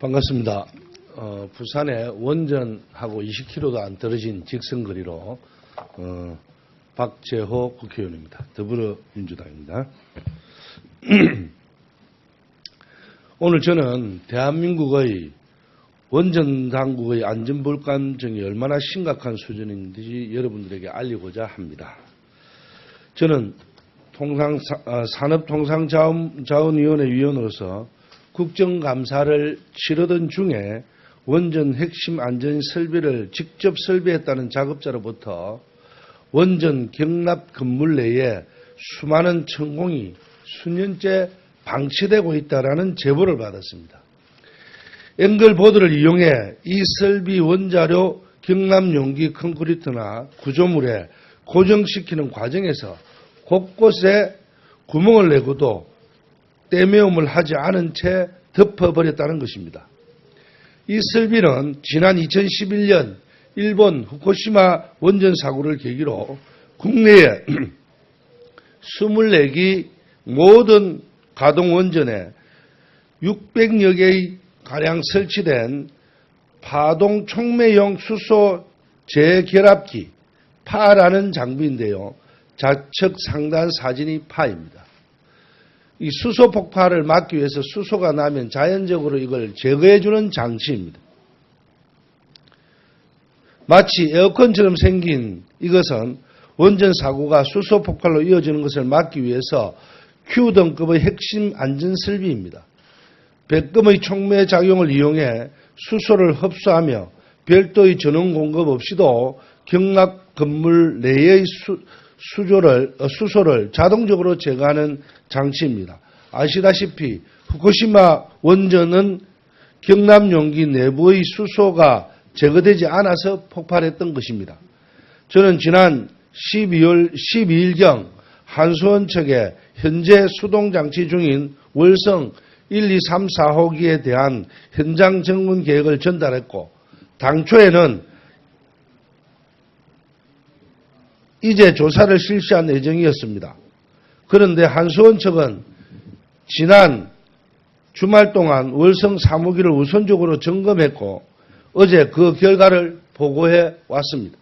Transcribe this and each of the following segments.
반갑습니다. 부산에 원전하고 20km도 안 떨어진 직선거리로 박재호 국회의원입니다. 더불어민주당입니다. 오늘 저는 대한민국의 원전 당국의 안전불감증이 얼마나 심각한 수준인지 여러분들에게 알리고자 합니다. 저는 산업통상자원위원회 위원으로서 국정감사를 치르던 중에 원전 핵심 안전 설비를 직접 설비했다는 작업자로부터 원전 경납 건물 내에 수많은 천공이 수년째 방치되고 있다는 제보를 받았습니다. 앵글 보드를 이용해 이 설비 원자료 경납 용기 콘크리트나 구조물에 고정시키는 과정에서 곳곳에 구멍을 내고도 떼매움을 하지 않은 채 덮어버렸다는 것입니다. 이 설비는 지난 2011년 일본 후쿠시마 원전 사고를 계기로 국내에 24기 모든 가동 원전에 600여 개의 가량 설치된 파동 촉매용 수소 재결합기 파라는 장비인데요. 좌측 상단 사진이 파입니다. 이 수소 폭발을 막기 위해서 수소가 나면 자연적으로 이걸 제거해주는 장치입니다. 마치 에어컨처럼 생긴 이것은 원전 사고가 수소 폭발로 이어지는 것을 막기 위해서 Q등급의 핵심 안전 설비입니다. 백금의 촉매 작용을 이용해 수소를 흡수하며 별도의 전원 공급 없이도 경납 건물 내의 수소를 자동적으로 제거하는 장치입니다. 아시다시피 후쿠시마 원전은 경납 용기 내부의 수소가 제거되지 않아서 폭발했던 것입니다. 저는 지난 12일경 한수원 측에 현재 수동장치 중인 월성 1, 2, 3, 4호기에 대한 현장 점검 계획을 전달했고 당초에는 이제 조사를 실시한 예정이었습니다. 그런데 한수원 측은 지난 주말 동안 월성 3호기를 우선적으로 점검했고 어제 그 결과를 보고해 왔습니다.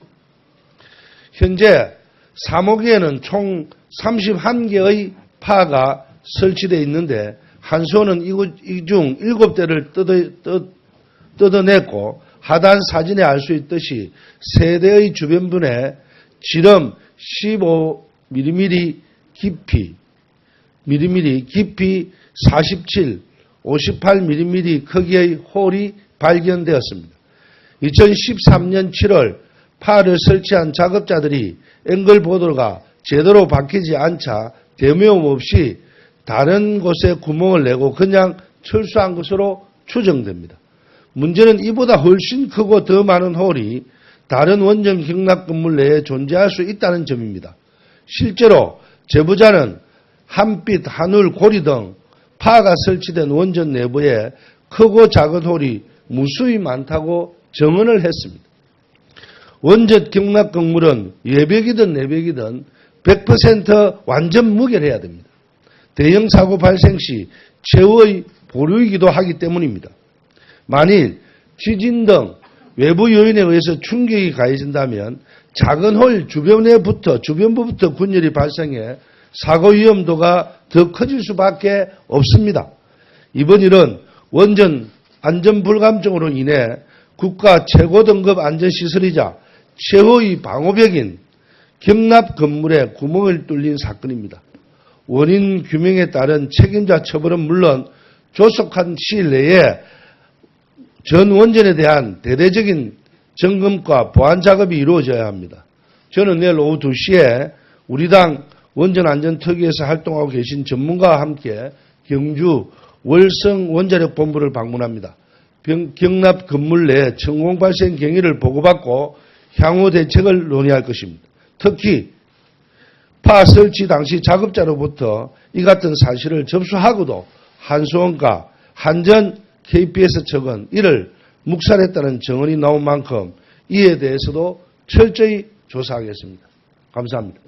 현재 3호기에는 총 31개의 파가 설치되어 있는데 한수원은 이 중 7대를 뜯어냈고 하단 사진에 알 수 있듯이 세대의 주변분에 지름 15mm 깊이 47, 58mm 크기의 홀이 발견되었습니다. 2013년 7월 파를 설치한 작업자들이 앵글보드가 제대로 박히지 않자 대매움 없이 다른 곳에 구멍을 내고 그냥 철수한 것으로 추정됩니다. 문제는 이보다 훨씬 크고 더 많은 홀이 다른 원전 경납 건물 내에 존재할 수 있다는 점입니다. 실제로 제보자는 한빛, 한울, 고리 등 파가 설치된 원전 내부에 크고 작은 홀이 무수히 많다고 증언을 했습니다. 원전 경납 건물은 외벽이든 내벽이든 100% 완전 무결해야 됩니다. 대형 사고 발생 시 최후의 보류이기도 하기 때문입니다. 만일 지진 등 외부 요인에 의해서 충격이 가해진다면 작은 홀 주변부부터 분열이 발생해 사고 위험도가 더 커질 수밖에 없습니다. 이번 일은 원전 안전불감증으로 인해 국가 최고 등급 안전시설이자 최후의 방호벽인 경납 건물에 구멍을 뚫린 사건입니다. 원인 규명에 따른 책임자 처벌은 물론 조속한 시일 내에 전 원전에 대한 대대적인 점검과 보안 작업이 이루어져야 합니다. 저는 내일 오후 2시에 우리 당 원전안전특위에서 활동하고 계신 전문가와 함께 경주 월성 원자력 본부를 방문합니다. 경납 건물 내 천공 발생 경위를 보고받고 향후 대책을 논의할 것입니다. 특히 파 설치 당시 작업자로부터 이 같은 사실을 접수하고도 한수원과 한전 KPS 측은 이를 묵살했다는 증언이 나온 만큼 이에 대해서도 철저히 조사하겠습니다. 감사합니다.